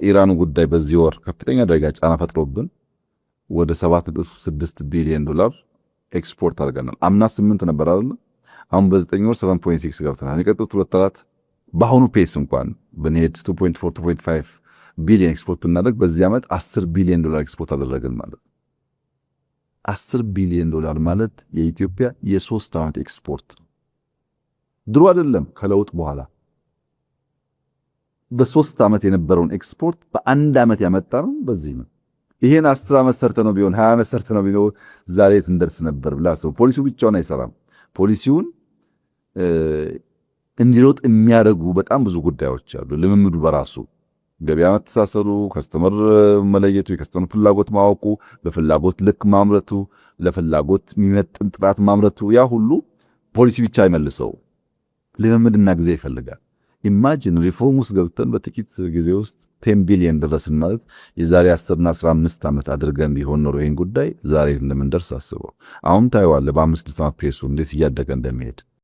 ኢራኑ ጉዳይ በዚህ ወር ከፍተኛ ደረጃ ጫና ፈጥሮብን ወደ 7.6 ቢሊዮን ዶላር ኤክስፖርት አድርገናል። አምና 8 ነበር አይደል? አሁን በ9 ወር 7.6 ገብተናል። የቀጡት ሁለት አራት በአሁኑ ፔስ እንኳን ብንሄድ 2.4 2.5 ቢሊዮን ኤክስፖርት ብናደርግ በዚህ ዓመት 10 ቢሊዮን ዶላር ኤክስፖርት አደረግን ማለት 10 ቢሊዮን ዶላር ማለት የኢትዮጵያ የ3 ዓመት ኤክስፖርት ድሮ አይደለም ከለውጥ በኋላ በ3 ዓመት የነበረውን ኤክስፖርት በአንድ ዓመት ያመጣ ነው። በዚህ ነው ይሄን 10 ዓመት ሰርተ ነው ቢሆን 20 ዓመት ሰርተ ነው ቢሆን ዛሬ እንደርስ ነበር ብላ ሰው ፖሊሲው ብቻውን አይሰራም። ፖሊሲውን እንዲሮጥ የሚያደርጉ በጣም ብዙ ጉዳዮች አሉ። ልምምዱ በራሱ ገበያ መተሳሰሩ፣ ከስተመር መለየቱ፣ የከስተመር ፍላጎት ማወቁ፣ በፍላጎት ልክ ማምረቱ፣ ለፍላጎት የሚመጥን ጥራት ማምረቱ፣ ያ ሁሉ ፖሊሲ ብቻ አይመልሰው፣ ልምምድና ጊዜ ይፈልጋል። ኢማጂን ሪፎርም ውስጥ ገብተን በጥቂት ጊዜ ውስጥ 10 ቢሊዮን ድረስን ማለት የዛሬ 10 እና 15 ዓመት አድርገን ቢሆን ኖሮ ይህን ጉዳይ ዛሬ እንደምንደርስ አስበው። አሁን ታየዋለህ በ5 ዓመት ፔሱ እንዴት እያደገ እንደሚሄድ